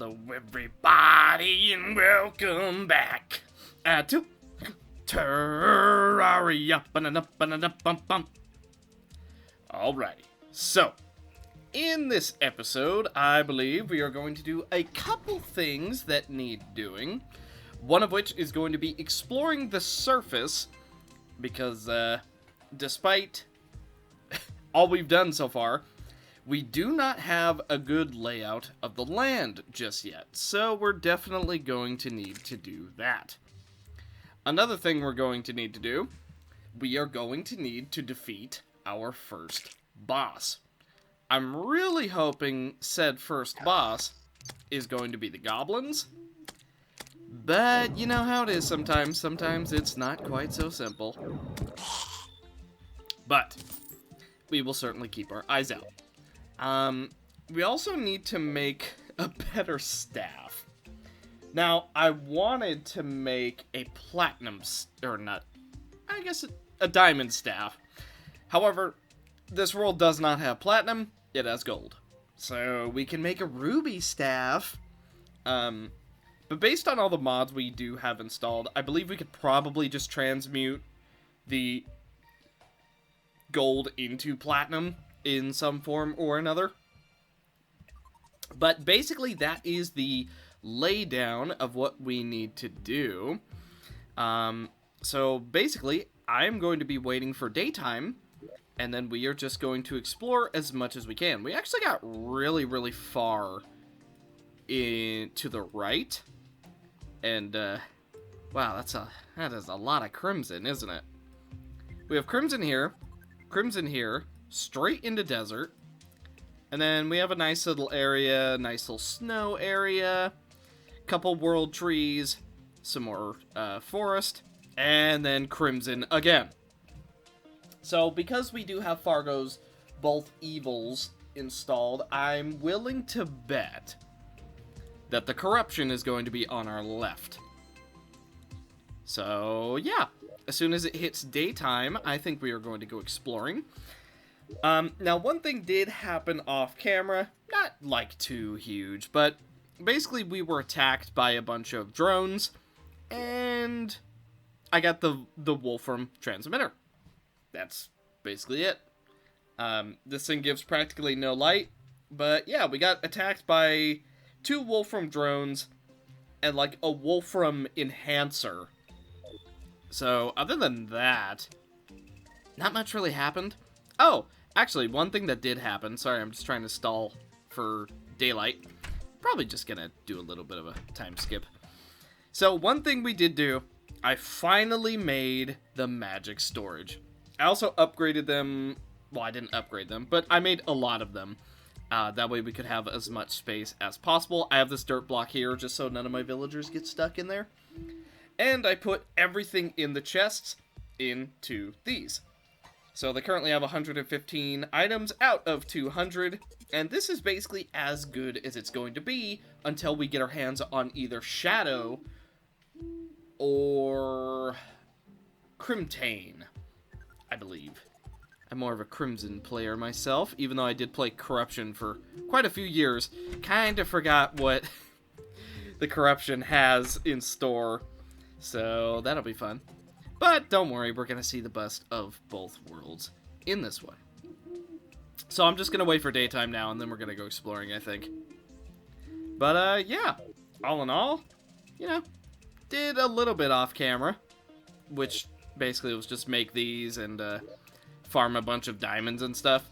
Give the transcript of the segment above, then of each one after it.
Hello, everybody, and welcome back to Terraria. Alrighty, so in this episode, I believe we are going to do a couple things that need doing. One of which is going to be exploring the surface, because despite all we've done so far, we do not have a good layout of the land just yet, so we're definitely going to need to do that. Another thing we're going to need to do, we are going to need to defeat our first boss. I'm really hoping said first boss is going to be the goblins, but you know how it is sometimes. Sometimes it's not quite so simple. But we will certainly keep our eyes out. We also need to make a better staff. Now, I wanted to make a platinum, a diamond staff. However, this world does not have platinum, it has gold. So, we can make a ruby staff. But based on all the mods we do have installed, I believe we could probably just transmute the gold into platinum in some form or another. But basically that is the laydown of what we need to do. So basically I'm going to be waiting for daytime, and then we are just going to explore as much as we can. We actually got really far to the right, and wow, that is a lot of crimson, isn't it? We have crimson here, straight into desert, and then we have a nice little area, nice little snow area, couple world trees, some more forest, and then crimson again. So because we do have Fargo's both evils installed, I'm willing to bet that the corruption is going to be on our left. So yeah, as soon as it hits daytime, I think we are going to go exploring. Now, one thing did happen off camera, not like too huge, but basically we were attacked by a bunch of drones, and I got the Wolfram transmitter. That's basically it. This thing gives practically no light, but yeah, we got attacked by 2 Wolfram drones and like a Wolfram enhancer. So, other than that, not much really happened. Oh, actually, one thing that did happen, sorry, I'm just trying to stall for daylight. Probably just gonna do a little bit of a time skip. So, one thing we did do, I finally made the magic storage. I also upgraded them, well, I didn't upgrade them, but I made a lot of them. That way we could have as much space as possible. I have this dirt block here just so none of my villagers get stuck in there. And I put everything in the chests into these. So they currently have 115 items out of 200, and this is basically as good as it's going to be until we get our hands on either Shadow or Crimtane, I believe. I'm more of a Crimson player myself, even though I did play Corruption for quite a few years. Kinda forgot what the Corruption has in store, so that'll be fun. But don't worry, we're going to see the best of both worlds in this way. So I'm just going to wait for daytime now, and then we're going to go exploring, I think. But, yeah, all in all, you know, did a little bit off camera, which basically was just make these and farm a bunch of diamonds and stuff.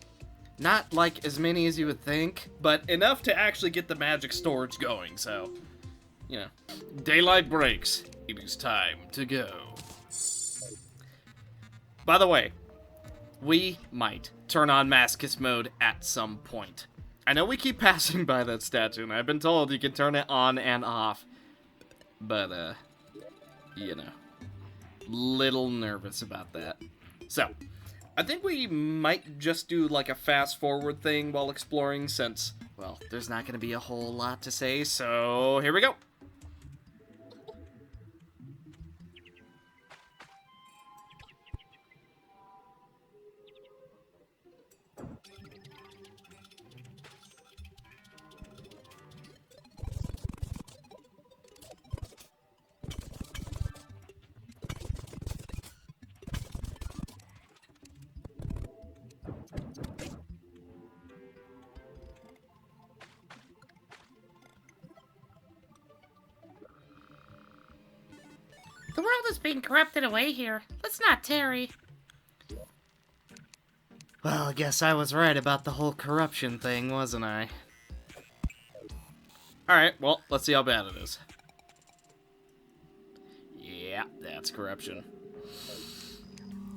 Not like as many as you would think, but enough to actually get the magic storage going, so, you know. Daylight breaks. It is time to go. By the way, we might turn on masochist mode at some point. I know we keep passing by that statue, and I've been told you can turn it on and off. But, you know, little nervous about that. So, I think we might just do like a fast forward thing while exploring since, well, there's not going to be a whole lot to say, so here we go. The world is being corrupted away here. Let's not tarry. Well, I guess I was right about the whole corruption thing, wasn't I? Alright, well, let's see how bad it is. Yeah, that's corruption.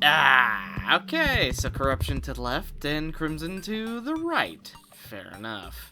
Ah, okay, so corruption to the left and crimson to the right. Fair enough.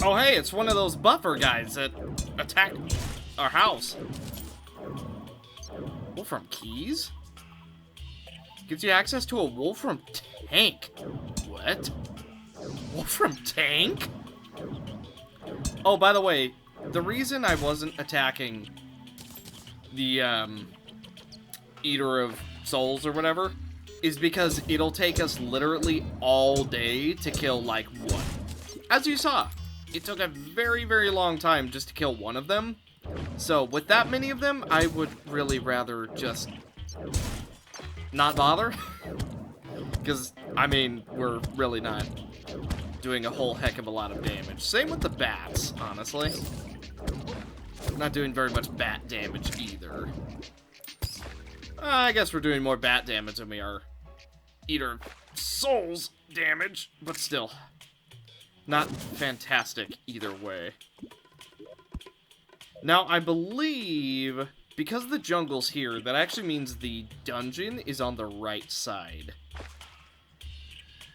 Oh hey, it's one of those buffer guys that attacked our house. Wolfram keys? Gives you access to a Wolfram tank. What? Wolfram tank? Oh, by the way, the reason I wasn't attacking the Eater of Souls or whatever is because it'll take us literally all day to kill like one. As you saw, it took a very, very long time just to kill one of them. So with that many of them, I would really rather just not bother. Because, I mean, we're really not doing a whole heck of a lot of damage. Same with the bats, honestly. Not doing very much bat damage either. I guess we're doing more bat damage than we are Eater of Souls damage, but still. Not fantastic either way. Now, I believe, because the jungle's here, that actually means the dungeon is on the right side.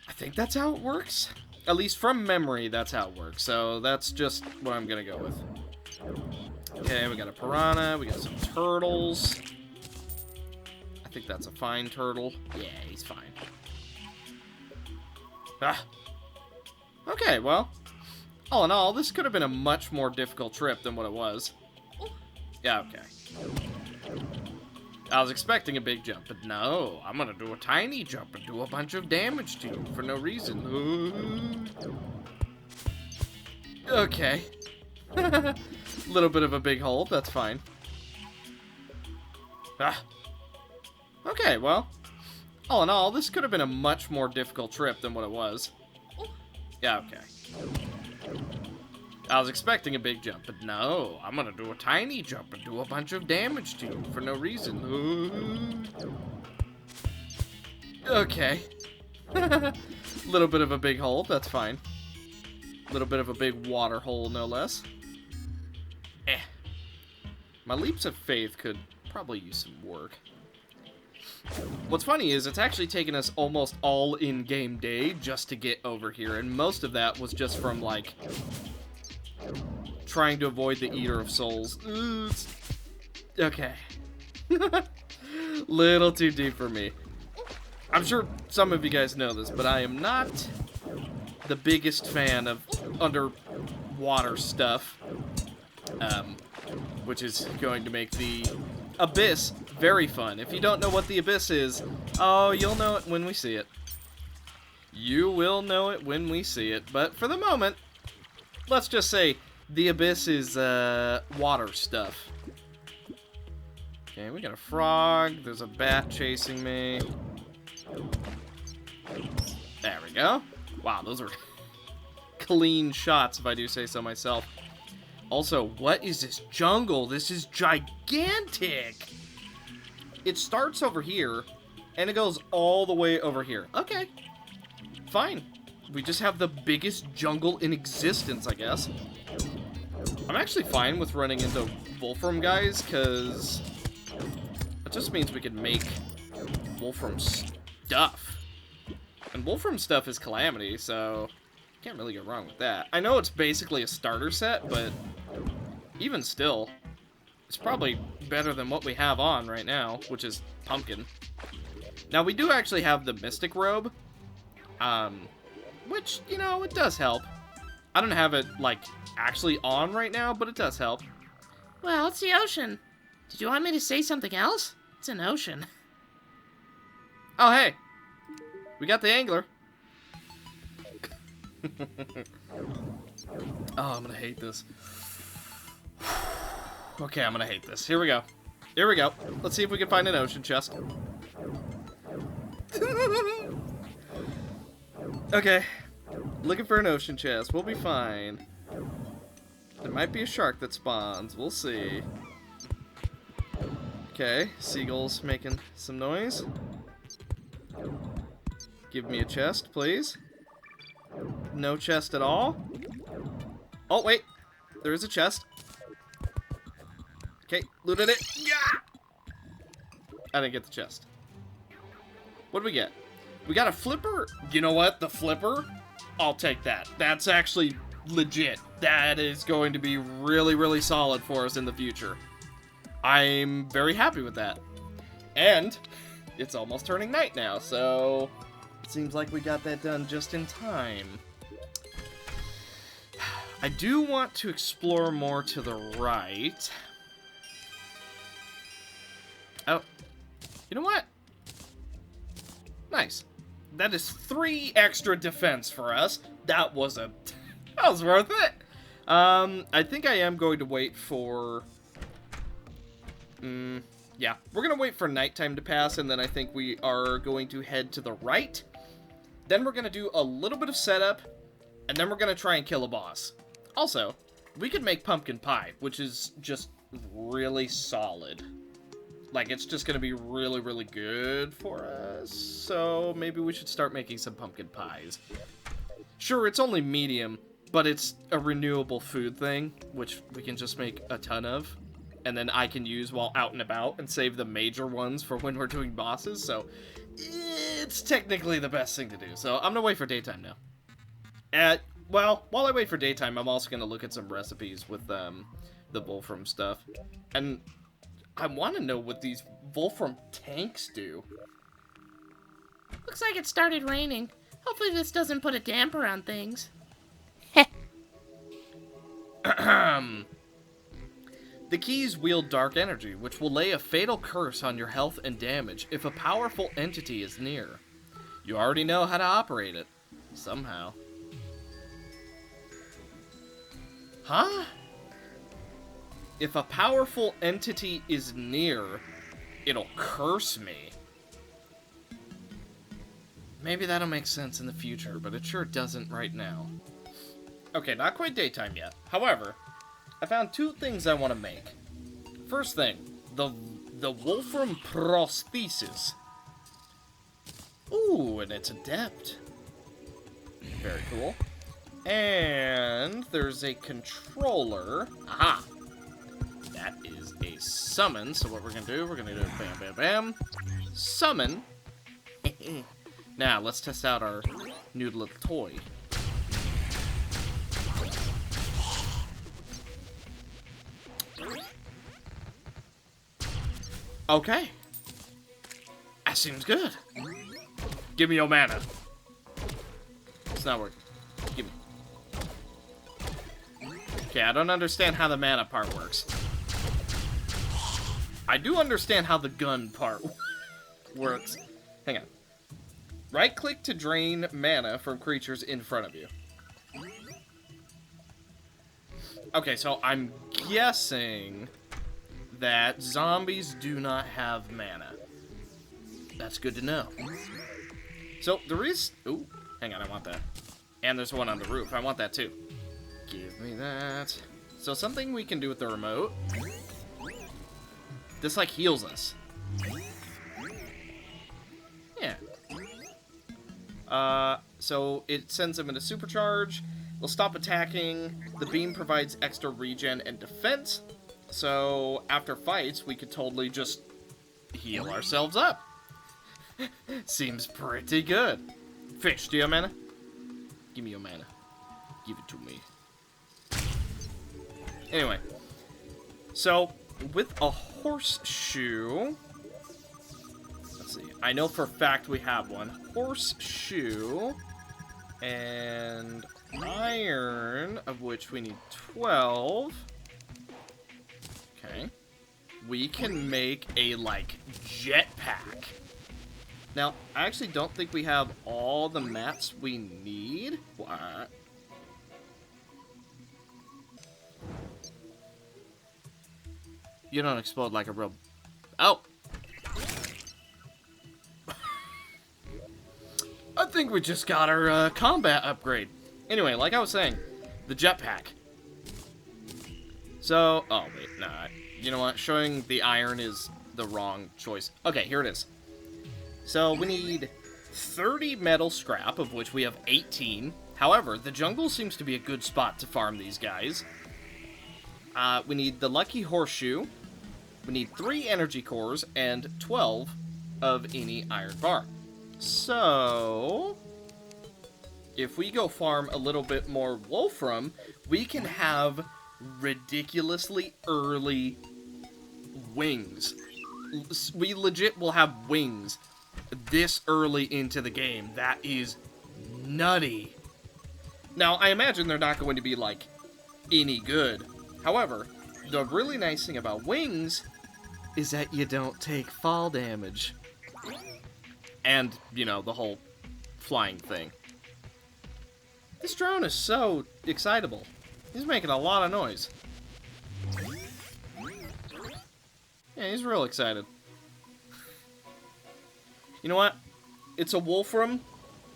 I think that's how it works. At least from memory, that's how it works. So that's just what I'm gonna go with. Okay, we got a piranha, we got some turtles. I think that's a fine turtle. Yeah, he's fine. Ah. Okay, well, all in all, this could have been a much more difficult trip than what it was. Yeah, okay. I was expecting a big jump, but no, I'm gonna do a tiny jump and do a bunch of damage to you for no reason. Okay. Little bit of a big hole, that's fine. Ah. Okay, well, all in all, this could have been a much more difficult trip than what it was. Yeah, okay. I was expecting a big jump, but no, I'm gonna do a tiny jump and do a bunch of damage to you for no reason. Okay. Little bit of a big hole, that's fine. Little bit of a big water hole, no less. My leaps of faith could probably use some work. What's funny is it's actually taken us almost all in-game day just to get over here, and most of that was just from, like, trying to avoid the Eater of Souls. Okay. Little too deep for me. I'm sure some of you guys know this, but I am not the biggest fan of underwater stuff, which is going to make the Abyss very fun. If you don't know what the Abyss is, oh, you'll know it when we see it. You will know it when we see it, but for the moment, let's just say the Abyss is water stuff. Okay, we got a frog, there's a bat chasing me. There we go. Wow, those are clean shots, if I do say so myself. Also, what is this jungle? This is gigantic! It starts over here, and it goes all the way over here. Okay. Fine. We just have the biggest jungle in existence, I guess. I'm actually fine with running into Wolfram guys, because it just means we can make Wolfram stuff. And Wolfram stuff is Calamity, so can't really go wrong with that. I know it's basically a starter set, but even still, it's probably better than what we have on right now, which is Pumpkin. Now, we do actually have the Mystic Robe, which, you know, it does help. I don't have it, like, actually on right now, but it does help. Well, it's the ocean. Did you want me to say something else? It's an ocean. Oh, hey. We got the angler. Oh, I'm gonna hate this. Okay, I'm gonna hate this. Here we go. Here we go. Let's see if we can find an ocean chest. Okay. Looking for an ocean chest. We'll be fine. There might be a shark that spawns. We'll see. Okay. Seagulls making some noise. Give me a chest, please. No chest at all. Oh, wait. There is a chest. Okay, looted it. Yeah! I didn't get the chest. What do we get? We got a flipper. You know what? The flipper? I'll take that. That's actually legit. That is going to be really, really solid for us in the future. I'm very happy with that. And it's almost turning night now, so it seems like we got that done just in time. I do want to explore more to the right. Oh, you know what? Nice. That is 3 extra defense for us. That was worth it. I think I am going to wait for... yeah, we're going to wait for nighttime to pass, and then I think we are going to head to the right. Then we're going to do a little bit of setup, and then we're going to try and kill a boss. Also, we could make pumpkin pie, which is just really solid. Like, it's just going to be really, really good for us. So maybe we should start making some pumpkin pies. Sure, it's only medium, but it's a renewable food thing, which we can just make a ton of. And then I can use while out and about and save the major ones for when we're doing bosses. So it's technically the best thing to do. So I'm going to wait for daytime now. Well, while I wait for daytime, I'm also going to look at some recipes with the Wolfram stuff. And I want to know what these Wolfram tanks do. Looks like it started raining. Hopefully this doesn't put a damper on things. The keys wield dark energy, which will lay a fatal curse on your health and damage if a powerful entity is near. You already know how to operate it. Somehow. Huh? If a powerful entity is near, it'll curse me. Maybe that'll make sense in the future, but it sure doesn't right now. Okay, not quite daytime yet. However, I found 2 things I want to make. First thing, the Wolfram prosthesis. Ooh, and it's adept. Very cool. And there's a controller. Aha! That is a summon. So what we're going to do, we're going to do bam, bam, bam. Summon. Now, let's test out our new little toy. Okay. That seems good. Give me your mana. It's not working. Give me. Okay, I don't understand how the mana part works. I do understand how the gun part works. Hang on. Right-click to drain mana from creatures in front of you. Okay, so I'm guessing that zombies do not have mana. That's good to know. So, there is... Ooh, hang on, I want that. And there's one on the roof. I want that too. Give me that. So something we can do with the remote. This, like, heals us. Yeah. So it sends them into supercharge. They'll stop attacking. The beam provides extra regen and defense. So after fights, we could totally just heal ourselves up. Seems pretty good. Fish, do you have mana? Give me your mana. Give it to me. Anyway. So, with a horseshoe... Let's see. I know for a fact we have one. Horseshoe. And iron, of which we need 12. Okay. We can make a, like, jetpack. Now, I actually don't think we have all the mats we need. What? You don't explode like a real... Oh! I think we just got our combat upgrade. Anyway, like I was saying, the jetpack. So, oh wait, nah. You know what? Showing the iron is the wrong choice. Okay, here it is. So we need 30 metal scrap, of which we have 18. However, the jungle seems to be a good spot to farm these guys. We need the lucky horseshoe. We need 3 energy cores and 12 of any iron bar. So, if we go farm a little bit more wolfram, we can have ridiculously early wings. We legit will have wings this early into the game. That is nutty. Now, I imagine they're not going to be, like, any good. However, the really nice thing about wings is that you don't take fall damage. And, you know, the whole flying thing. This drone is so excitable. He's making a lot of noise. Yeah, he's real excited. You know what? It's a wolfram.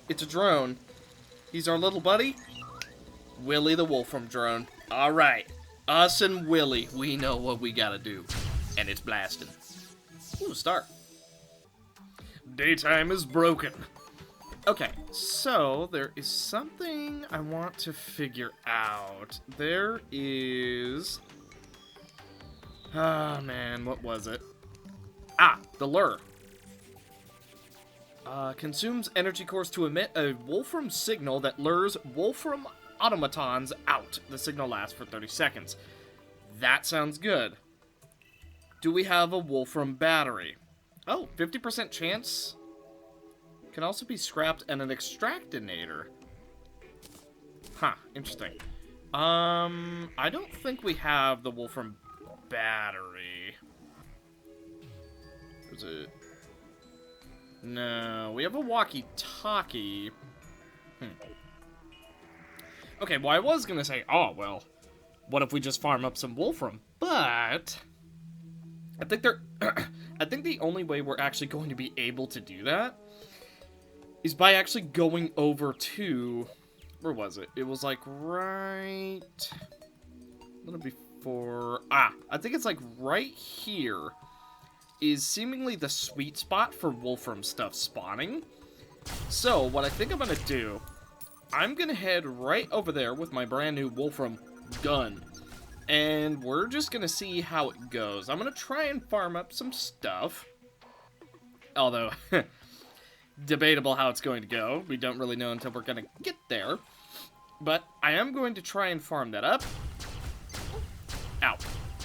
It's a drone. He's our little buddy. Willy the wolfram drone. Alright. Us and Willy, we know what we gotta do. And it's blasting. Ooh, star. Daytime is broken. Okay, so there is something I want to figure out. There is... Ah, man, what was it? Ah, the lure. Consumes energy cores to emit a wolfram signal that lures wolfram automatons out. The signal lasts for 30 seconds. That sounds good. Do we have a wolfram battery? Oh, 50% chance. Can also be scrapped and an extractinator. Huh, interesting. I don't think we have the wolfram battery. Is it? No, we have a walkie-talkie. Okay, well, I was gonna say, oh, well, what if we just farm up some wolfram? But I think I think the only way we're actually going to be able to do that is by actually going over to... Where was it? It was, like, right... a little before... Ah, I think it's, like, right here is seemingly the sweet spot for wolfram stuff spawning. So, what I think I'm gonna do... I'm gonna head right over there with my brand new wolfram gun. And we're just gonna see how it goes. I'm gonna try and farm up some stuff. Although... debatable how it's going to go. We don't really know until we're going to get there. But I am going to try and farm that up. Ow.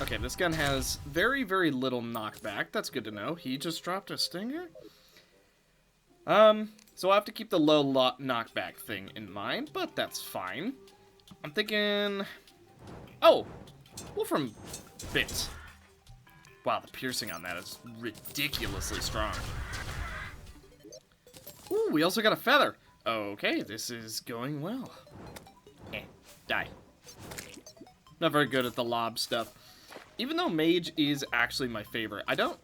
Okay, this gun has very, very little knockback. That's good to know. He just dropped a stinger? So I'll have to keep the low knockback thing in mind, but that's fine. I'm thinking... Oh! Wolfram bits. Wow, the piercing on that is ridiculously strong. Ooh, we also got a feather. Okay, this is going well. Die. Not very good at the lob stuff. Even though mage is actually my favorite. I don't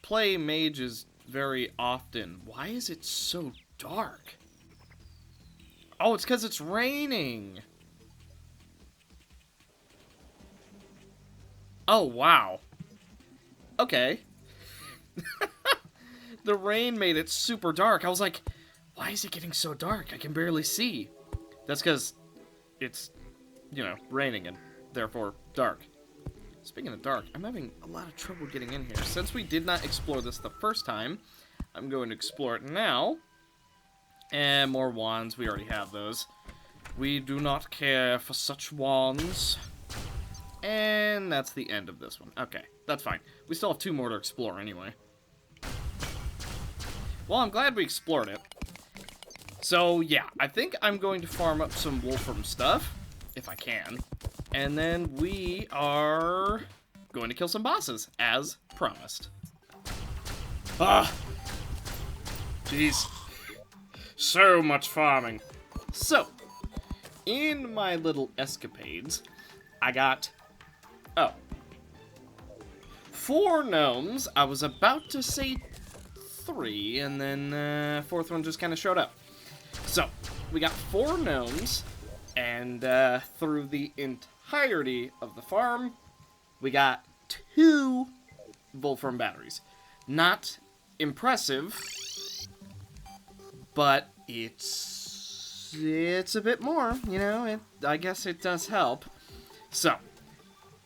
play mage as very often. Why is it so dark? Oh, it's because it's raining. Oh, wow. Okay. The rain made it super dark. I was like, why is it getting so dark? I can barely see. That's because it's, you know, raining and therefore dark. Speaking of dark, I'm having a lot of trouble getting in here. Since we did not explore this the first time, I'm going to explore it now. And more wands. We already have those. We do not care for such wands. And that's the end of this one. Okay, that's fine. We still have 2 more to explore anyway. Well, I'm glad we explored it. So, yeah, I think I'm going to farm up some Wolfram stuff, if I can. And then we are going to kill some bosses, as promised. Ah! Jeez. So much farming. So, in my little escapades, I got... 4 gnomes. I was about to say 3, and then 4th one just kind of showed up. So, we got 4 gnomes, and through the entirety of the farm, we got 2 Wolfram batteries. Not impressive, but it's a bit more, you know, I guess it does help. So,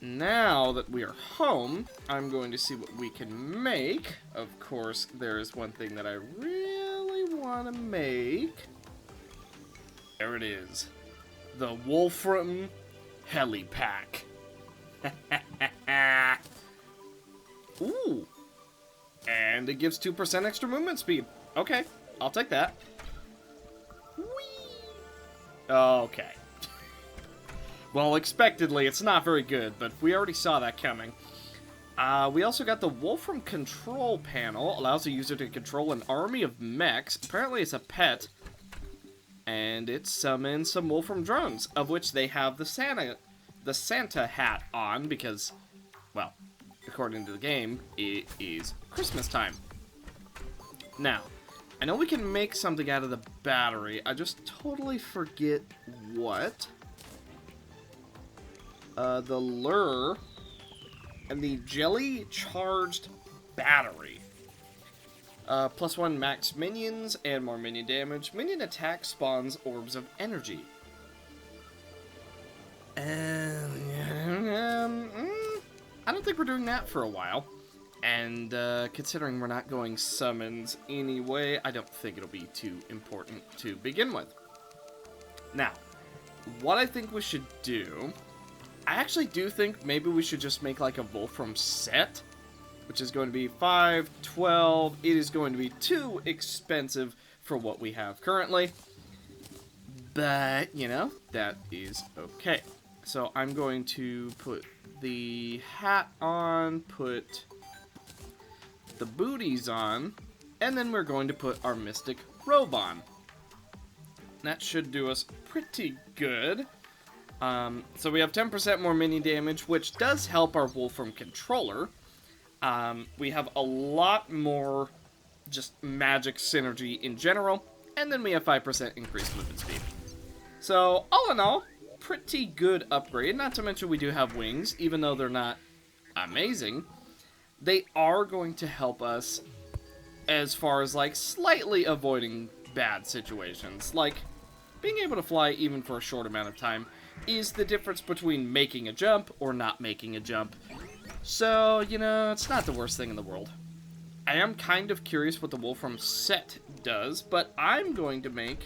now that we are home, I'm going to see what we can make. Of course, there is one thing that I really want to make. There it is. The Wolfram Helipack. Ooh. And it gives 2% extra movement speed. Okay, I'll take that. Whee! Okay. Well, expectedly, it's not very good, but we already saw that coming. We also got the Wolfram Control Panel. Allows the user to control an army of mechs. Apparently it's a pet. And it summons some Wolfram drones, of which they have the Santa hat on, because, well, according to the game, it is Christmas time. Now, I know we can make something out of the battery. I just totally forget what. The lure and the jelly charged battery. +1 max minions and more minion damage. Minion attack spawns orbs of energy. I don't think we're doing that for a while. And considering we're not going summons anyway, I don't think it'll be too important to begin with. Now, what I think we should do... I actually do think maybe we should just make like a Wolfram set, which is going to be 5, 12. It is going to be too expensive for what we have currently. But, you know, that is okay. So I'm going to put the hat on, put the booties on, and then we're going to put our Mystic robe on. That should do us pretty good. So we have 10% more minion damage, which does help our Wolfram controller. We have a lot more just magic synergy in general, and then we have 5% increased movement speed. So, all in all, pretty good upgrade. Not to mention we do have wings, even though they're not amazing. They are going to help us as far as, like, slightly avoiding bad situations. Like, being able to fly even for a short amount of time is the difference between making a jump or not making a jump. So, you know, it's not the worst thing in the world. I am kind of curious what the Wolfram set does, but I'm going to make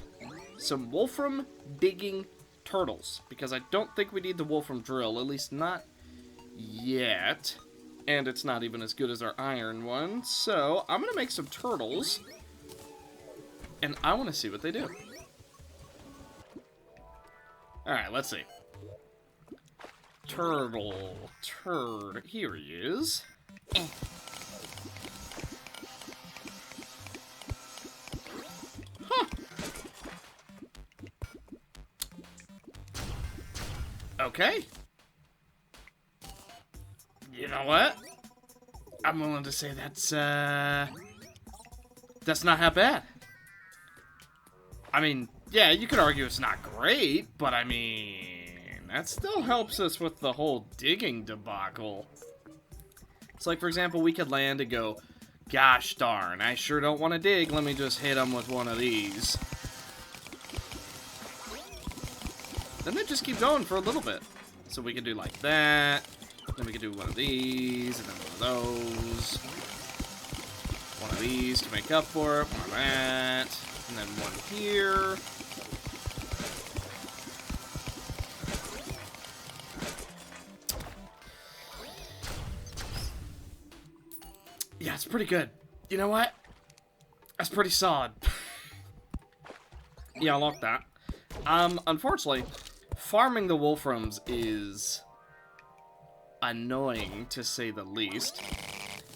some Wolfram digging turtles, because I don't think we need the Wolfram drill, at least not yet. And it's not even as good as our iron one, so I'm going to make some turtles, and I want to see what they do. Alright, let's see. Turd. Here he is. Huh. Okay. You know what? I'm willing to say that's That's not half bad. I mean, yeah, you could argue it's not great, but I mean, that still helps us with the whole digging debacle. It's like, for example, we could land and go, gosh darn, I sure don't want to dig, let me just hit them with one of these. Then they just keep going for a little bit. So we can do like that, then we can do one of these, and then one of those. One of these to make up for it, one of that, and then one here. Yeah, it's pretty good. You know what? That's pretty solid. Yeah, I like that. Unfortunately, farming the wolframs is annoying, to say the least.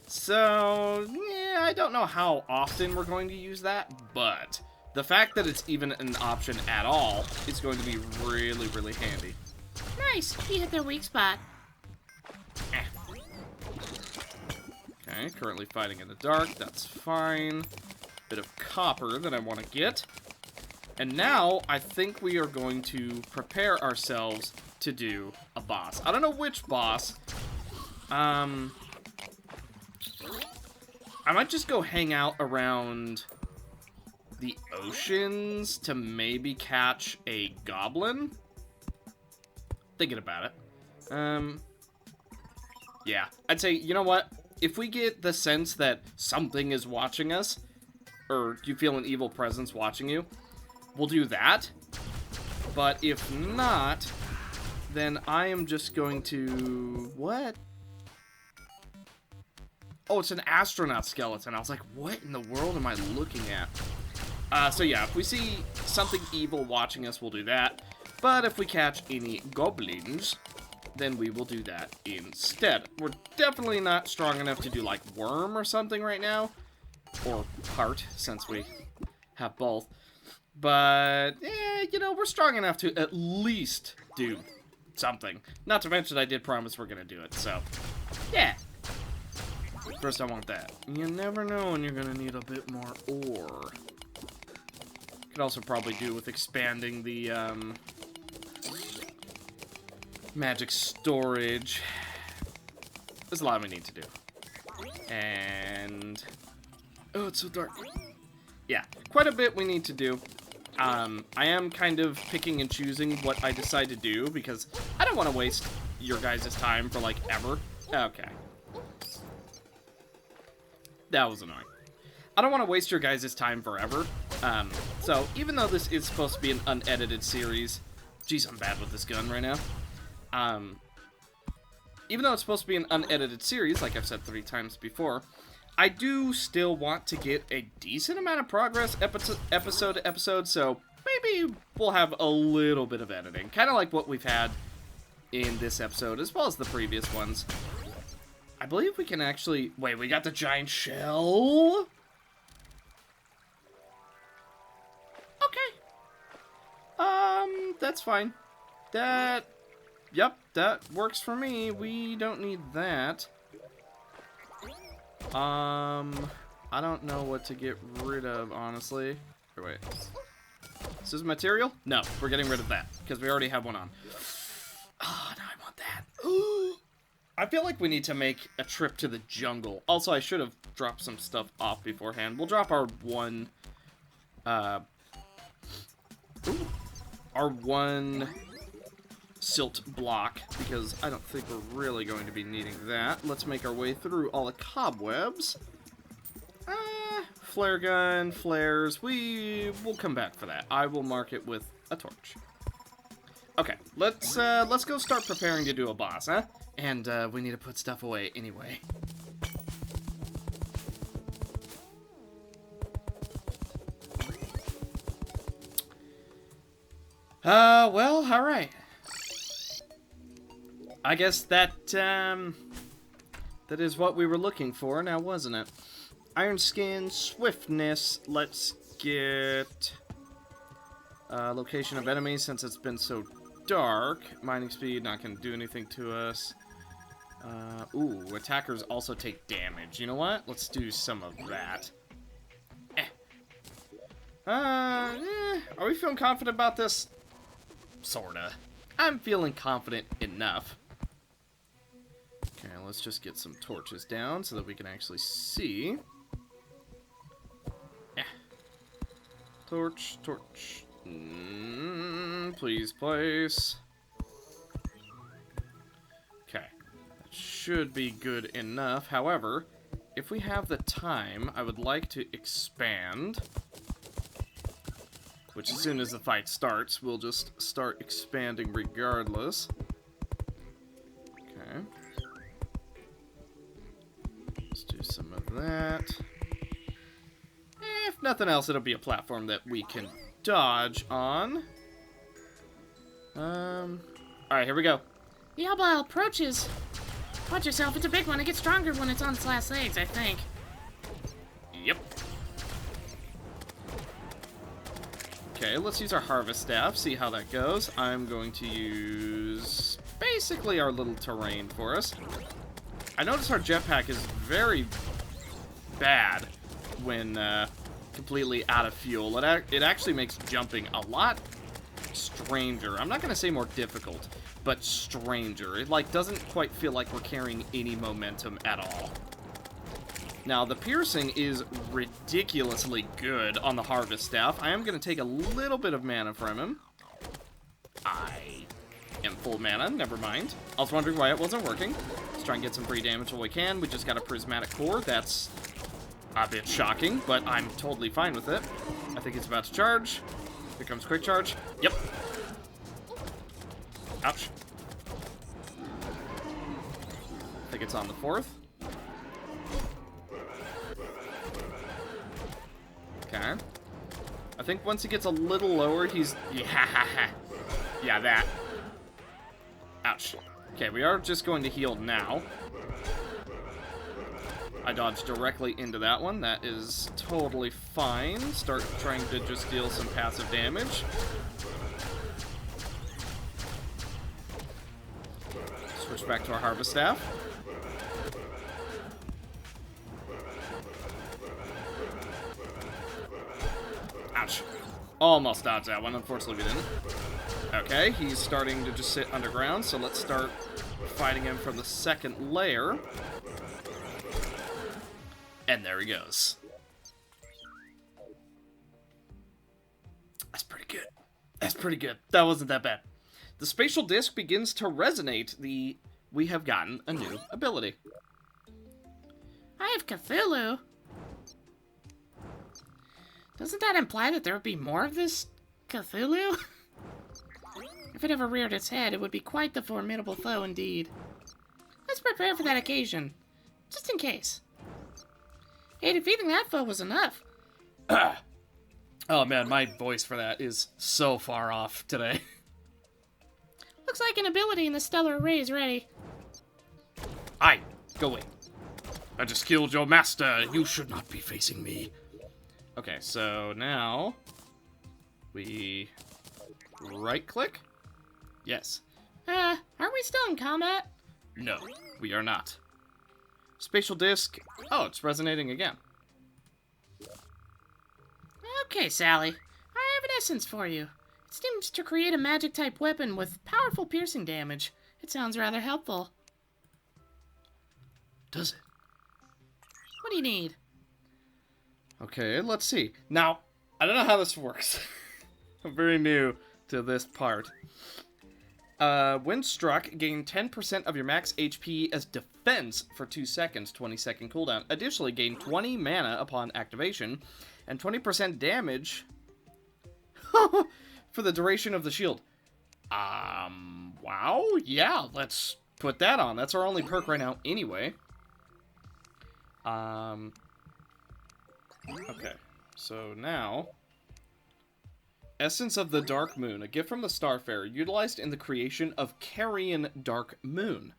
So, yeah, I don't know how often we're going to use that, but the fact that it's even an option at all is going to be really, really handy. Nice, you hit their weak spot. Okay, currently fighting in the dark, that's fine. Bit of copper that I want to get. And now, I think we are going to prepare ourselves to do a boss. I don't know which boss. I might just go hang out around the oceans to maybe catch a goblin. Thinking about it. Yeah, I'd say, you know what? If we get the sense that something is watching us, or you feel an evil presence watching you, we'll do that. But if not, then I am just going to... What? Oh, it's an astronaut skeleton. I was like, what in the world am I looking at? So yeah, if we see something evil watching us, we'll do that. But if we catch any goblins, then we will do that instead. We're definitely not strong enough to do, like, worm or something right now. Or heart, since we have both. But, yeah, you know, we're strong enough to at least do something. Not to mention I did promise we're gonna do it, so, yeah. First I want that. You never know when you're gonna need a bit more ore. Could also probably do with expanding the, magic storage. There's a lot we need to do. And... oh, it's so dark. Yeah, quite a bit we need to do. I am kind of picking and choosing what I decide to do, because I don't want to waste your guys' time for, like, ever. Okay. That was annoying. I don't want to waste your guys' time forever. So, even though this is supposed to be an unedited series... Jeez, I'm bad with this gun right now. Even though it's supposed to be an unedited series, like I've said 3 times before, I do still want to get a decent amount of progress episode to episode, so maybe we'll have a little bit of editing. Kind of like what we've had in this episode, as well as the previous ones. I believe we can actually... wait, we got the giant shell? Okay. That's fine. Yep, that works for me. We don't need that. I don't know what to get rid of, honestly. Here, wait. This is material? No, we're getting rid of that, because we already have one on. Oh, now I want that. Ooh. I feel like we need to make a trip to the jungle. Also, I should have dropped some stuff off beforehand. We'll drop our one, silt block, because I don't think we're really going to be needing that. Let's make our way through all the cobwebs. Flare gun, flares, we'll come back for that. I will mark it with a torch. Okay, let's go start preparing to do a boss, huh? And, we need to put stuff away anyway. Well, alright. I guess that is what we were looking for now, wasn't it? Iron skin, swiftness, let's get... location of enemies, since it's been so dark. Mining speed, not gonna do anything to us. Ooh, attackers also take damage. You know what? Let's do some of that. Are we feeling confident about this? Sorta. I'm feeling confident enough. Okay, let's just get some torches down so that we can actually see. Yeah. Torch, torch. Please place. Okay. That should be good enough. However, if we have the time, I would like to expand. Which, as soon as the fight starts, we'll just start expanding regardless. Okay. Let's do some of that. If nothing else, it'll be a platform that we can dodge on. Alright, here we go. The Yabal approaches. Watch yourself, it's a big one. It gets stronger when it's on its last legs, I think. Yep. Okay, let's use our harvest staff, see how that goes. I'm going to use basically our little terrain for us. I notice our jetpack is very bad when completely out of fuel. It actually makes jumping a lot stranger. I'm not going to say more difficult, but stranger. It like doesn't quite feel like we're carrying any momentum at all. Now, the piercing is ridiculously good on the harvest staff. I am going to take a little bit of mana from him. I am full mana, never mind. I was wondering why it wasn't working. Let's try and get some free damage while we can. We just got a prismatic core. That's a bit shocking, but I'm totally fine with it. I think it's about to charge. Here comes quick charge. Yep. Ouch. I think it's on the 4th. Okay. I think once he gets a little lower, he's... Yeah, that. Ouch. Okay, we are just going to heal now. I dodged directly into that one. That is totally fine. Start trying to just deal some passive damage. Switch back to our harvest staff. Ouch. Almost dodged that one. Unfortunately, we didn't. Okay, he's starting to just sit underground, so let's start fighting him from the second layer. And there he goes. That's pretty good. That's pretty good. That wasn't that bad. The spatial disc begins to resonate. We have gotten a new ability. I have Cthulhu. Doesn't that imply that there would be more of this Cthulhu? If it ever reared its head, it would be quite the formidable foe indeed. Let's prepare for that occasion, just in case. Hey, defeating that foe was enough. Oh man, my voice for that is so far off today. Looks like an ability in the stellar array is ready. Aye, go away. I just killed your master. You should not be facing me. Okay, so now we right-click. Yes. Aren't we still in combat? No, we are not. Spatial disc. Oh, it's resonating again. Okay, Sally. I have an essence for you. It seems to create a magic-type weapon with powerful piercing damage. It sounds rather helpful. Does it? What do you need? Okay, let's see. Now, I don't know how this works. I'm very new to this part. When struck, gain 10% of your max HP as defense for 2 seconds, 20-second cooldown. Additionally, gain 20 mana upon activation, and 20% damage for the duration of the shield. Wow, yeah, let's put that on. That's our only perk right now anyway. Okay, so now... Essence of the Dark Moon, a gift from the Starfarer, utilized in the creation of Carrion Dark Moon.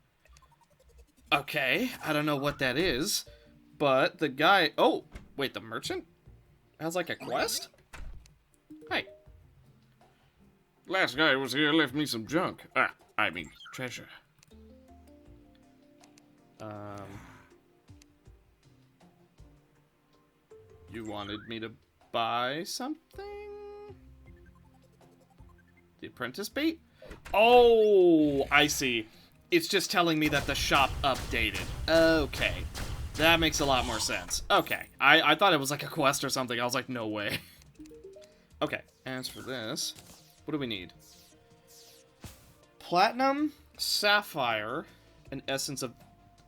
Okay, I don't know what that is, but the guy... Oh, wait, the merchant has like a quest? Hey. Last guy was here left me some junk. I mean, treasure. You wanted me to buy something? The apprentice bait? Oh, I see. It's just telling me that the shop updated. Okay. That makes a lot more sense. Okay. I thought it was like a quest or something. I was like, no way. Okay. As for this, what do we need? Platinum, sapphire, and essence of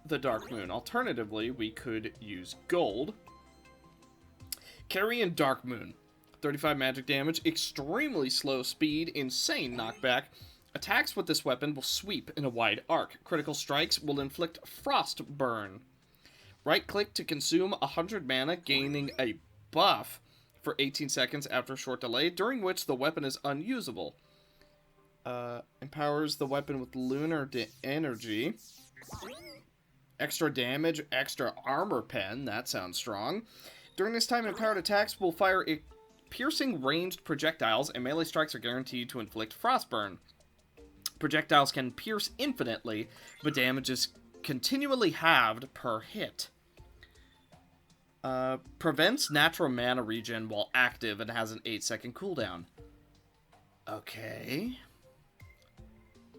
the dark moon. Alternatively, we could use gold. Carry in dark moon. 35 magic damage, extremely slow speed, insane knockback. Attacks with this weapon will sweep in a wide arc. Critical strikes will inflict frost burn. Right-click to consume 100 mana, gaining a buff for 18 seconds after a short delay, during which the weapon is unusable. Empowers the weapon with lunar energy. Extra damage, extra armor pen. That sounds strong. During this time, empowered attacks will fire piercing ranged projectiles, and melee strikes are guaranteed to inflict frostburn. Projectiles can pierce infinitely, but damage is continually halved per hit. Prevents natural mana regen while active and has an 8-second cooldown. Okay.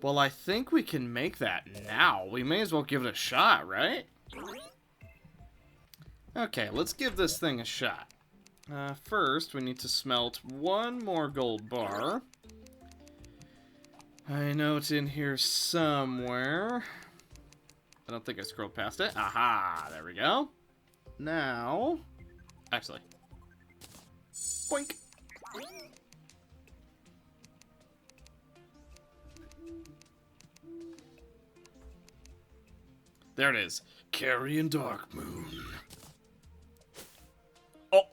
Well, I think we can make that now. We may as well give it a shot, right? Okay, let's give this thing a shot. First, we need to smelt one more gold bar. I know it's in here somewhere. I don't think I scrolled past it. Aha, there we go. Now, actually, boink. There it is. Carrion Dark Moon. Oh.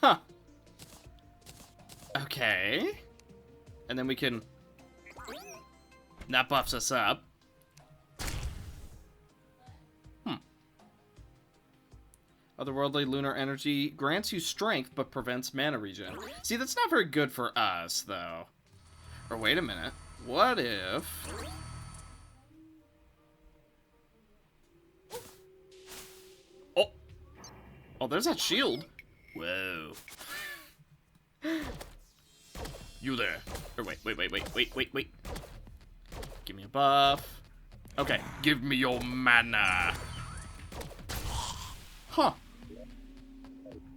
Huh. Okay. And then we can... That buffs us up. Otherworldly lunar energy grants you strength, but prevents mana regen. See, that's not very good for us, though. Or wait a minute. What if... Oh! Oh, there's that shield. Whoa. You there. Or wait. Give me a buff. Okay, give me your mana. Huh.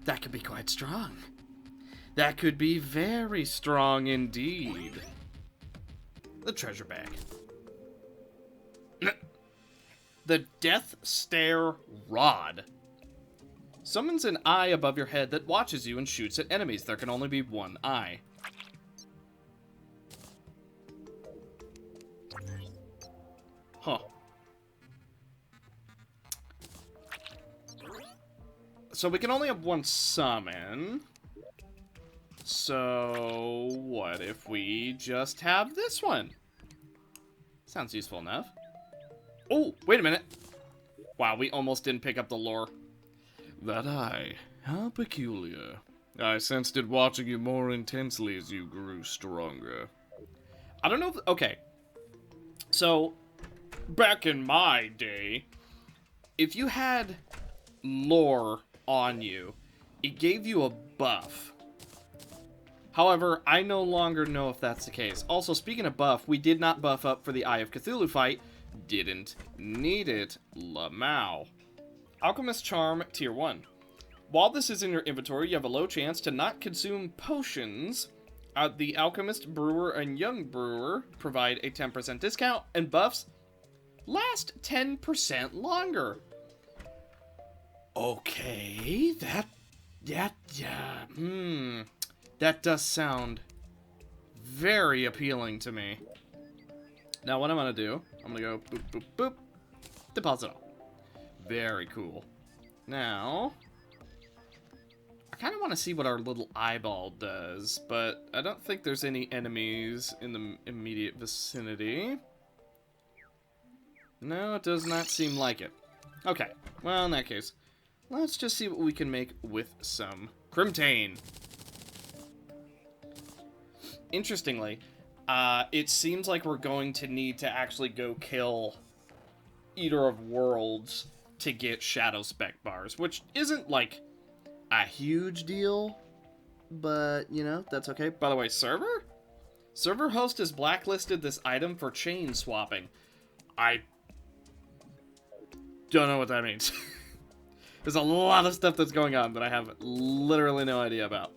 That could be quite strong. That could be very strong indeed. The treasure bag. The Death Stare Rod. Summons an eye above your head that watches you and shoots at enemies. There can only be one eye. Huh. So we can only have one summon. So what if we just have this one? Sounds useful enough. Oh, wait a minute. Wow, we almost didn't pick up the lore. That eye, how peculiar. I sensed it watching you more intensely as you grew stronger. I don't know if... Okay. So, back in my day, if you had lore on you, it gave you a buff. However, I no longer know if that's the case. Also, speaking of buff, we did not buff up for the Eye of Cthulhu fight. Didn't need it. Lamau. Alchemist Charm, Tier 1. While this is in your inventory, you have a low chance to not consume potions. The Alchemist, Brewer, and Young Brewer provide a 10% discount, and buffs last 10% longer. Okay, that does sound very appealing to me. Now, what I'm gonna do, I'm gonna go boop, boop, boop, deposit all. Very cool. Now, I kind of want to see what our little eyeball does, but I don't think there's any enemies in the immediate vicinity. No, it does not seem like it. Okay, well, in that case, let's just see what we can make with some Crimtane. Interestingly, it seems like we're going to need to actually go kill Eater of Worlds to get shadow spec bars, which isn't like a huge deal, but you know, that's okay. By the way, server host has blacklisted this item for chain swapping. I don't know what that means. There's a lot of stuff that's going on that I have literally no idea about.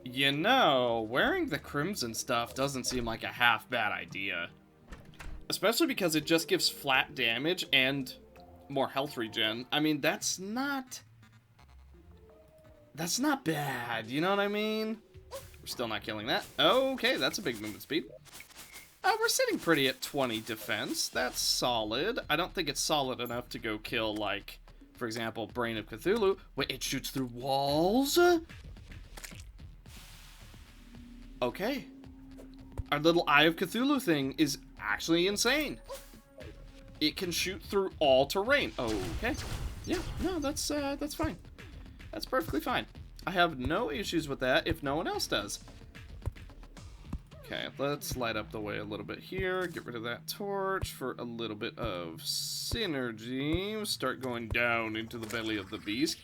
You know, wearing the crimson stuff doesn't seem like a half bad idea. Especially because it just gives flat damage and more health regen. I mean, that's not bad, you know what I mean? We're still not killing that. Okay, that's a big movement speed. We're sitting pretty at 20 defense. That's solid. I don't think it's solid enough to go kill, like, for example, Brain of Cthulhu. Wait, it shoots through walls? Okay. Our little Eye of Cthulhu thing is actually insane. It can shoot through all terrain. Okay. Yeah, no, that's fine. That's perfectly fine. I have no issues with that if no one else does. Okay, let's light up the way a little bit here. Get rid of that torch for a little bit of synergy. Start going down into the belly of the beast.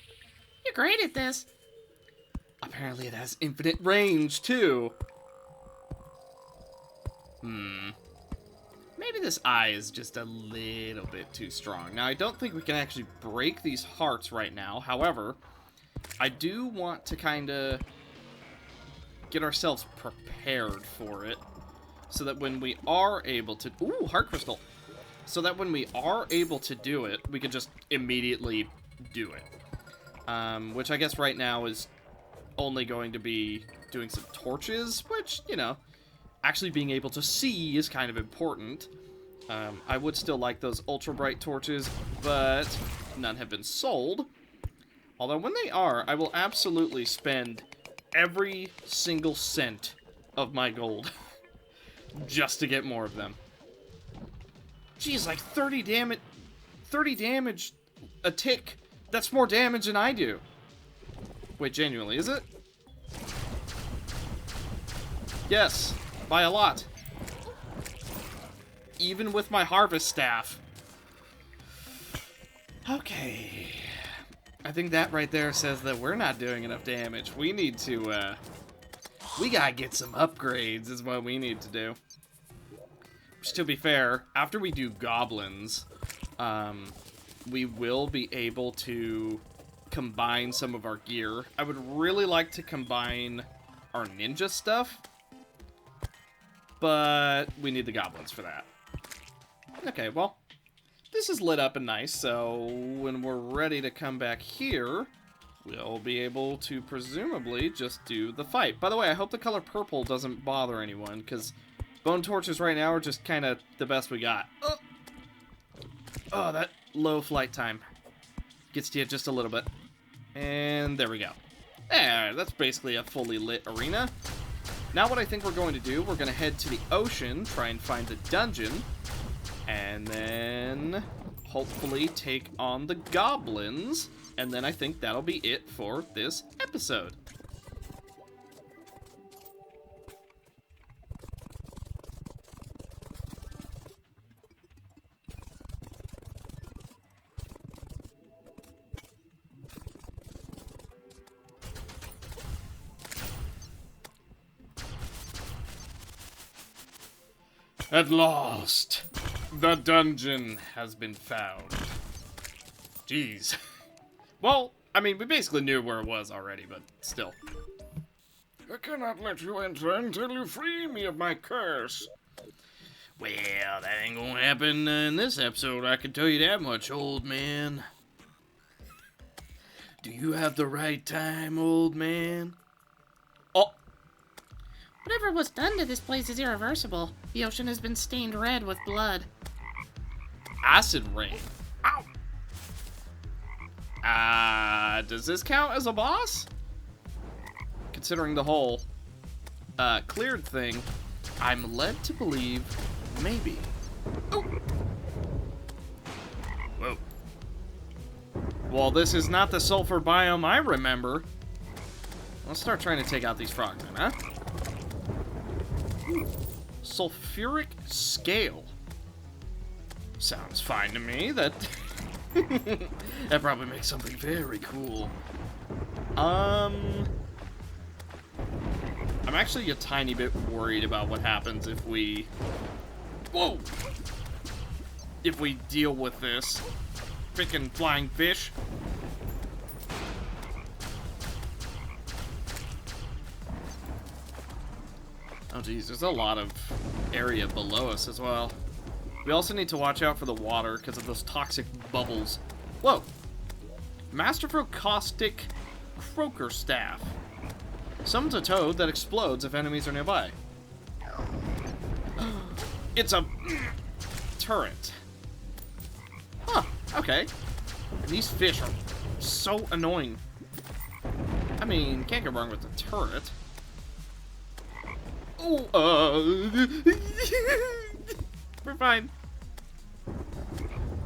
You're great at this. Apparently it has infinite range, too. Maybe this eye is just a little bit too strong. Now, I don't think we can actually break these hearts right now. However, I do want to kind of get ourselves prepared for it. So that when we are able to... Ooh, heart crystal. So that when we are able to do it, we can just immediately do it. Which I guess right now is only going to be doing some torches, which, you know, actually being able to see is kind of important. I would still like those ultra bright torches, but none have been sold. Although when they are, I will absolutely spend every single cent of my gold just to get more of them. Geez, like 30 damage a tick. That's more damage than I do. Wait, genuinely, is it? Yes, by a lot. Even with my harvest staff. Okay. I think that right there says that we're not doing enough damage. We need to, we gotta get some upgrades is what we need to do. Which, to be fair, after we do goblins, we will be able to combine some of our gear. I would really like to combine our ninja stuff, but we need the goblins for that. Okay, well, this is lit up and nice, so when we're ready to come back here, we'll be able to presumably just do the fight. By the way, I hope the color purple doesn't bother anyone, because bone torches right now are just kind of the best we got. Oh, that low flight time gets to you just a little bit. And there we go. There, that's basically a fully lit arena. Now what I think we're going to do, we're going to head to the ocean, try and find the dungeon, and then hopefully take on the goblins, and then I think that'll be it for this episode. At last, the dungeon has been found. Jeez. Well, I mean, we basically knew where it was already, but still. I cannot let you enter until you free me of my curse. Well, that ain't gonna happen in this episode, I can tell you that much, old man. Do you have the right time, old man? Oh! Whatever was done to this place is irreversible. The ocean has been stained red with blood. Acid rain. Ow! Does this count as a boss? Considering the whole cleared thing, I'm led to believe maybe. Oh. Whoa. Well, this is not the sulfur biome I remember. Let's start trying to take out these frogs then, huh? sulfuric scale. Sounds fine to me. That that probably makes something very cool. I'm actually a tiny bit worried about what happens if we... Whoa! If we deal with this freaking flying fish. Oh geez, there's a lot of area below us as well. We also need to watch out for the water because of those toxic bubbles. Whoa! Masterful caustic croaker staff. Summons a toad that explodes if enemies are nearby. It's a turret. Huh, okay. These fish are so annoying. I mean, can't go wrong with the turret. Oh, we're fine.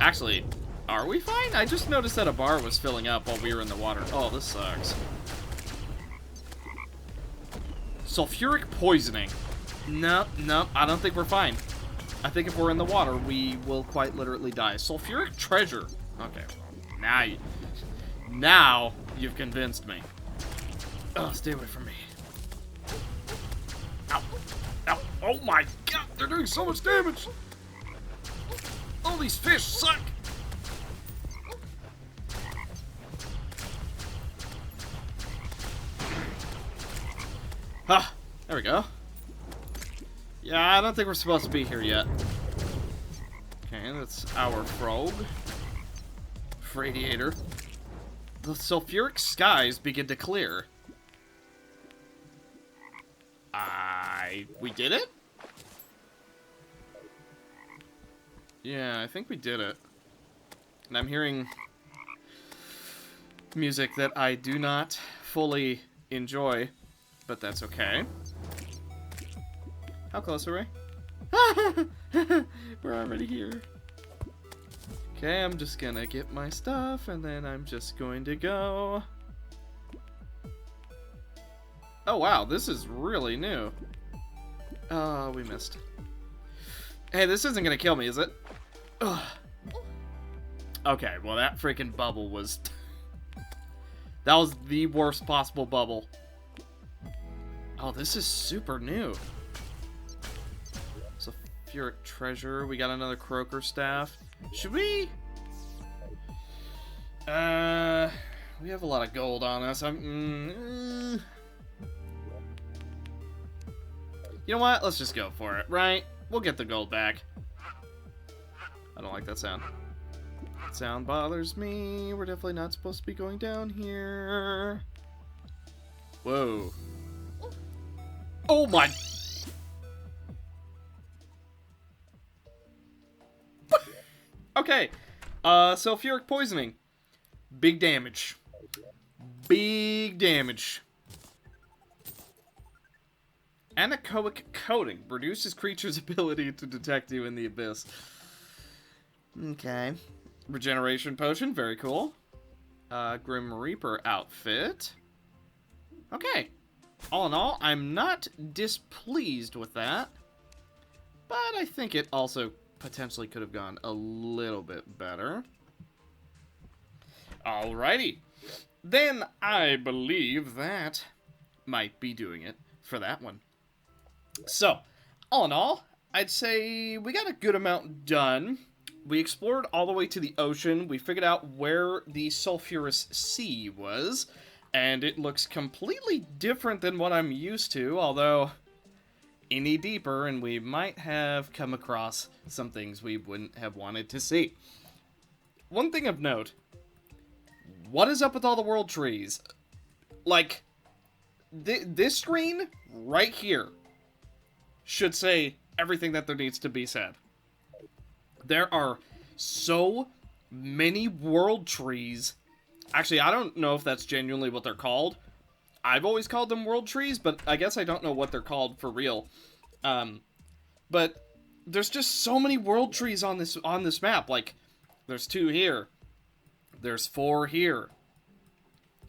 Actually, are we fine? I just noticed that a bar was filling up while we were in the water. Oh, this sucks. Sulfuric poisoning. No, I don't think we're fine. I think if we're in the water, we will quite literally die. Sulfuric treasure. Okay, now you've convinced me. Oh, stay away from me. Ow. Ow. Oh my god, they're doing so much damage. All these fish suck. Ah, there we go. Yeah, I don't think we're supposed to be here yet. Okay, that's our frog. Radiator. The sulfuric skies begin to clear. We did it? Yeah, I think we did it. And I'm hearing music that I do not fully enjoy, but that's okay. How close are we? We're already here. Okay, I'm just gonna get my stuff, and then I'm just going to go. Oh wow, this is really new. Oh, we missed. Hey, this isn't gonna kill me, is it? Ugh. Okay, well that freaking bubble was... that was the worst possible bubble. Oh, this is super new. Sulfuric treasure. We got another croaker staff. Should we? We have a lot of gold on us. You know what? Let's just go for it, right? We'll get the gold back. I don't like that sound. That sound bothers me. We're definitely not supposed to be going down here. Whoa. Oh my... Okay. Sulfuric poisoning. Big damage. Big damage. Anechoic coating reduces creature's ability to detect you in the abyss. Okay. Regeneration potion, very cool. Grim Reaper outfit. Okay. All in all, I'm not displeased with that. But I think it also potentially could have gone a little bit better. Alrighty. Then I believe that might be doing it for that one. So, all in all, I'd say we got a good amount done. We explored all the way to the ocean. We figured out where the Sulfurous Sea was. And it looks completely different than what I'm used to, although any deeper and we might have come across some things we wouldn't have wanted to see. One thing of note, what is up with all the world trees? Like, this screen right here should say everything that there needs to be said. There are so many world trees. Actually, I don't know if that's genuinely what they're called. I've always called them world trees, but I guess I don't know what they're called for real. But there's just so many world trees on this map. Like, there's 2 here. There's 4 here.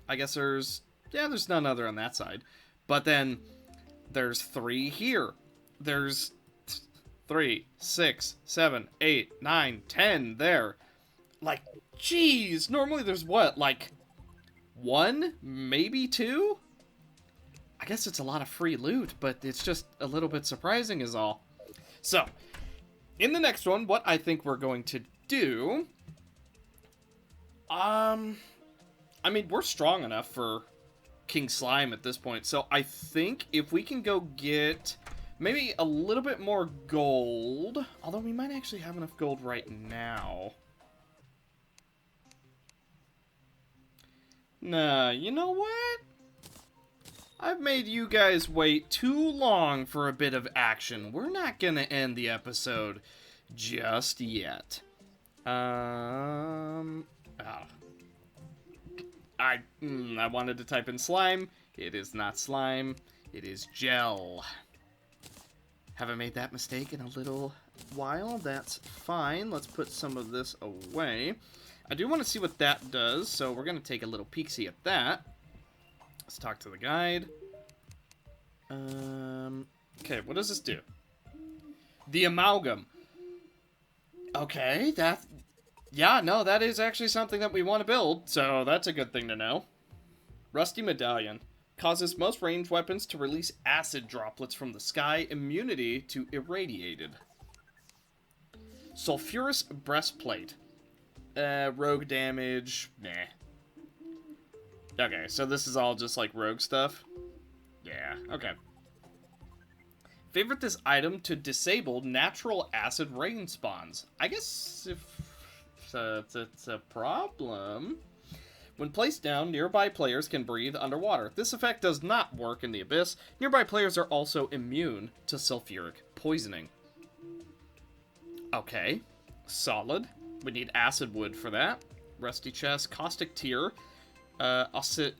I guess there's none other on that side. But then there's 3 here. There's 3, 6, 7, 8, 9, 10. There. Like, jeez. Normally there's what? Like, 1? Maybe 2? I guess it's a lot of free loot, but it's just a little bit surprising is all. So, in the next one, what I think we're going to do... I mean, we're strong enough for King Slime at this point, so I think if we can go get maybe a little bit more gold, although we might actually have enough gold right now. Nah, you know what? I've made you guys wait too long for a bit of action. We're not gonna end the episode just yet. I wanted to type in slime. It is not slime. It is gel. Haven't made that mistake in a little while. That's fine. Let's put some of this away. I do want to see what that does, so we're going to take a little peek-see at that. Let's talk to the guide. Okay, what does this do? The amalgam. Okay, yeah, no, that is actually something that we want to build, so that's a good thing to know. Rusty Medallion. Causes most ranged weapons to release acid droplets from the sky. Immunity to irradiated. Sulfurous Breastplate. Rogue damage. Nah. Okay, so this is all just like rogue stuff? Yeah, okay. Favorite this item to disable natural acid rain spawns. I guess if it's a problem. When placed down, nearby players can breathe underwater. This effect does not work in the abyss. Nearby players are also immune to sulfuric poisoning. Okay, solid. We need acid wood for that. Rusty chest, caustic tear, acidic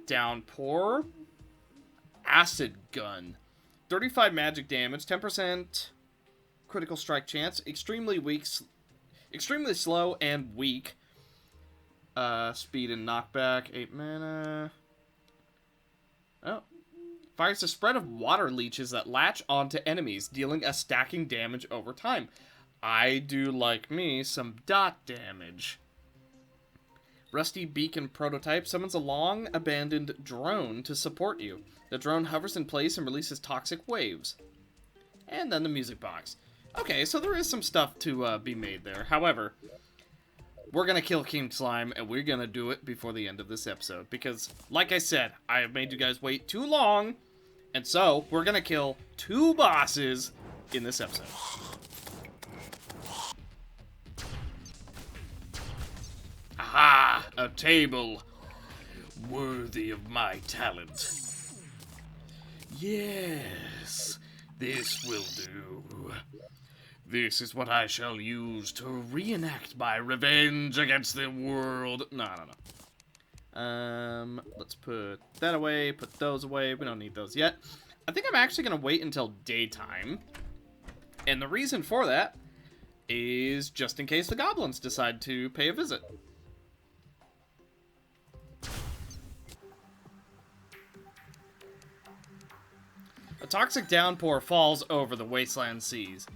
downpour, acid gun, 35 magic damage, 10% critical strike chance, extremely slow and weak. Speed and knockback, 8 mana. Oh. Fires a spread of water leeches that latch onto enemies, dealing a stacking damage over time. I do like me some dot damage. Rusty Beacon Prototype summons a long-abandoned drone to support you. The drone hovers in place and releases toxic waves. And then the music box. Okay, so there is some stuff to be made there. However, we're going to kill King Slime, and we're going to do it before the end of this episode. Because, like I said, I have made you guys wait too long. And so, we're going to kill 2 bosses in this episode. Aha! A table worthy of my talent. Yes, this will do. This is what I shall use to reenact my revenge against the world. No. Let's put that away, put those away. We don't need those yet. I think I'm actually going to wait until daytime. And the reason for that is just in case the goblins decide to pay a visit. A toxic downpour falls over the wasteland seas.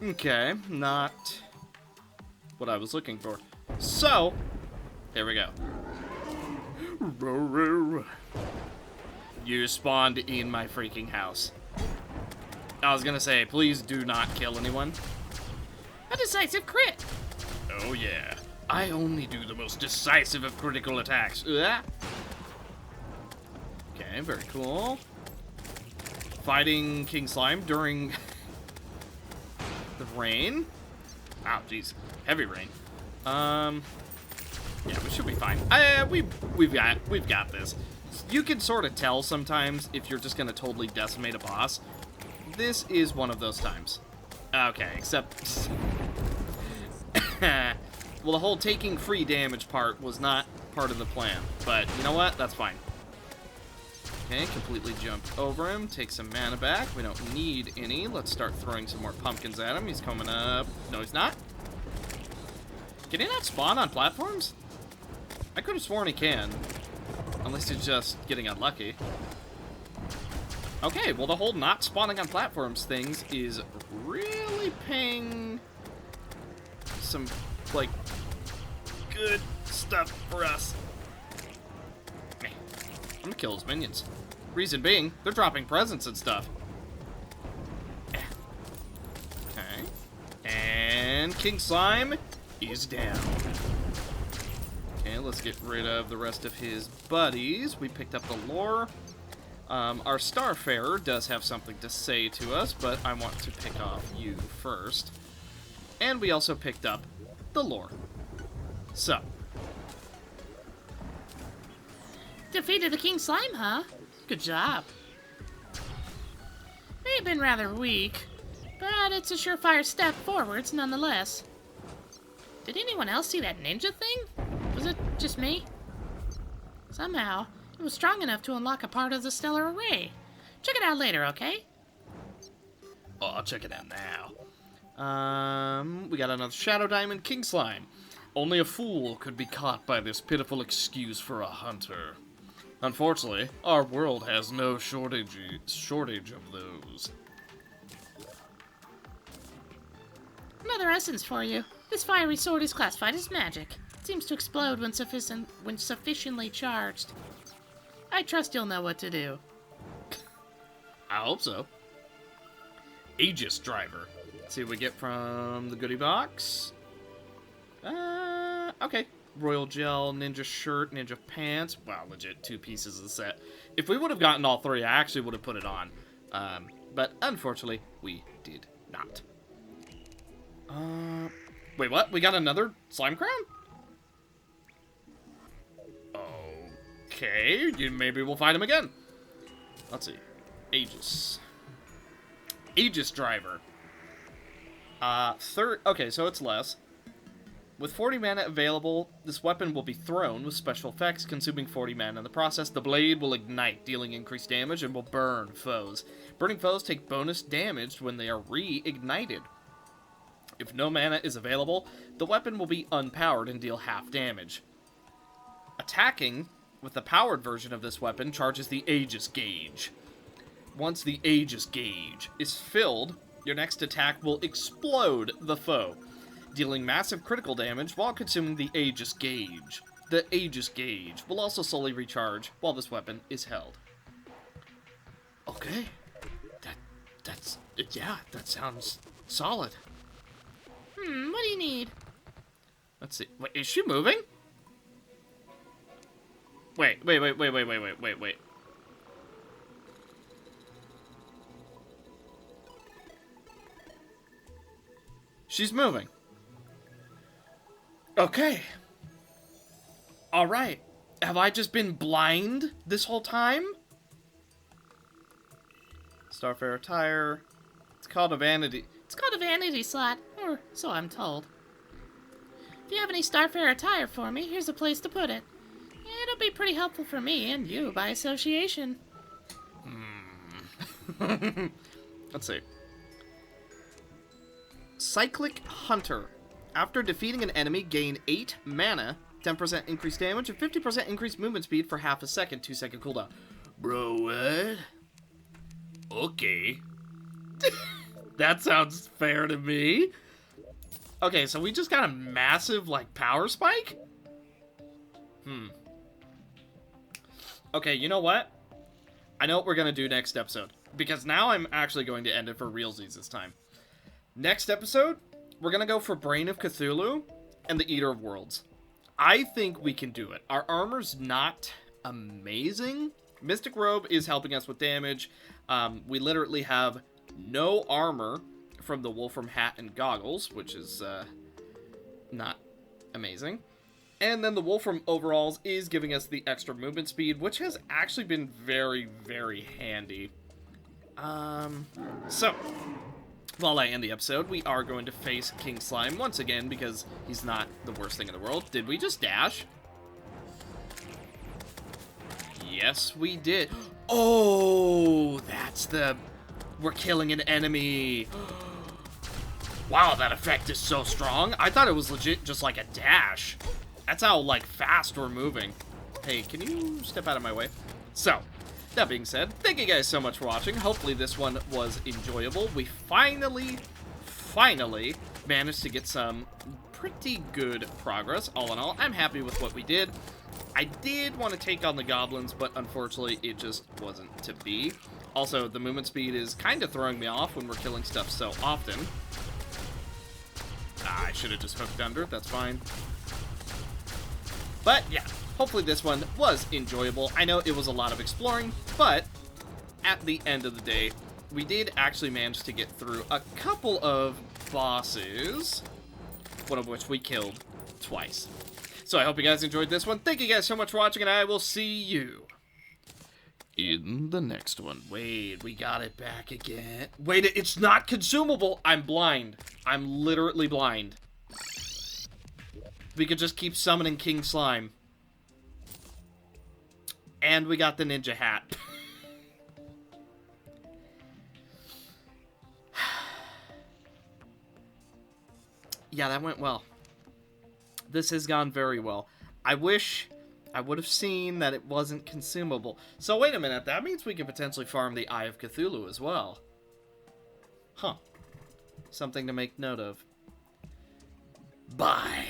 Okay, not what I was looking for. So, here we go. You spawned in my freaking house. I was gonna say, please do not kill anyone. A decisive crit! Oh yeah. I only do the most decisive of critical attacks. Okay, very cool. Fighting King Slime during the rain. Wow, jeez. Heavy rain. Yeah, we should be fine. We've got this. You can sort of tell sometimes if you're just gonna totally decimate a boss. This is one of those times. Okay, except well, the whole taking free damage part was not part of the plan, but you know what? That's fine. Okay, completely jumped over him. Take some mana back. We don't need any. Let's start throwing some more pumpkins at him. He's coming up. No, he's not. Can he not spawn on platforms? I could have sworn he can. Unless he's just getting unlucky. Okay, well the whole not spawning on platforms things is really paying some, like, good stuff for us. I'm gonna kill his minions. Reason being, they're dropping presents and stuff. Okay. And King Slime is down. Okay, let's get rid of the rest of his buddies. We picked up the lore. Our Starfarer does have something to say to us, but I want to pick off you first. And we also picked up the lore. So. Defeated the King Slime, huh? Good job. May have been rather weak, but it's a surefire step forwards nonetheless. Did anyone else see that ninja thing? Was it just me? Somehow, it was strong enough to unlock a part of the stellar array. Check it out later, okay? Oh, I'll check it out now. We got another Shadow Diamond King Slime. Only a fool could be caught by this pitiful excuse for a hunter. Unfortunately, our world has no shortage of those. Another essence for you. This fiery sword is classified as magic. It seems to explode when sufficiently charged. I trust you'll know what to do. I hope so. Aegis Driver. Let's see what we get from the goodie box. Okay. Royal Gel, Ninja Shirt, Ninja Pants. Wow, legit 2 pieces of the set. If we would have gotten all 3, I actually would have put it on. But unfortunately, we did not. Wait, what? We got another Slime Crown? Okay, maybe we'll fight him again. Let's see. Aegis. Aegis Driver. Okay, so it's less. With 40 mana available, this weapon will be thrown with special effects, consuming 40 mana in the process. The blade will ignite, dealing increased damage, and will burn foes. Burning foes take bonus damage when they are re-ignited. If no mana is available, the weapon will be unpowered and deal half damage. Attacking with the powered version of this weapon charges the Aegis Gauge. Once the Aegis Gauge is filled, your next attack will explode the foe, dealing massive critical damage while consuming the Aegis Gauge. The Aegis Gauge will also slowly recharge while this weapon is held. Okay. That sounds solid. What do you need? Let's see. Wait, is she moving? Wait. She's moving. Okay. Alright. Have I just been blind this whole time? Starfarer attire. It's called a vanity. It's called a vanity slot, or so I'm told. If you have any Starfarer attire for me, here's a place to put it. It'll be pretty helpful for me and you by association. Let's see. Cyclic Hunter. After defeating an enemy, gain 8 mana, 10% increased damage, and 50% increased movement speed for half a second, 2-second cooldown. Bro, what? Okay. That sounds fair to me. Okay, so we just got a massive, like, power spike? Okay, you know what? I know what we're gonna do next episode, because now I'm actually going to end it for realsies this time. Next episode, we're gonna go for Brain of Cthulhu and the Eater of Worlds. I think we can do it. Our armor's not amazing. Mystic Robe is helping us with damage. We literally have no armor from the Wolfram Hat and Goggles, which is not amazing. And then the Wolfram Overalls is giving us the extra movement speed, which has actually been very, very handy. So, while I end the episode, we are going to face King Slime once again, because he's not the worst thing in the world. Did we just dash? Yes, we did. Oh, that's the... We're killing an enemy. Wow, that effect is so strong. I thought it was legit just like a dash. That's how, like, fast we're moving. Hey, can you step out of my way? So, that being said, thank you guys so much for watching. Hopefully this one was enjoyable. We finally managed to get some pretty good progress. All in all, I'm happy with what we did. I did want to take on the goblins, but unfortunately it just wasn't to be. Also, the movement speed is kind of throwing me off when we're killing stuff so often. I should have just hooked under, that's fine. But yeah, hopefully this one was enjoyable. I know it was a lot of exploring, but at the end of the day, we did actually manage to get through a couple of bosses, one of which we killed twice. So I hope you guys enjoyed this one. Thank you guys so much for watching, and I will see you in the next one. Wait, we got it back again. Wait, it's not consumable. I'm blind. I'm literally blind. We could just keep summoning King Slime. And we got the ninja hat. Yeah, that went well. This has gone very well. I wish I would have seen that it wasn't consumable. So wait a minute, that means we could potentially farm the Eye of Cthulhu as well. Huh. Something to make note of. Bye.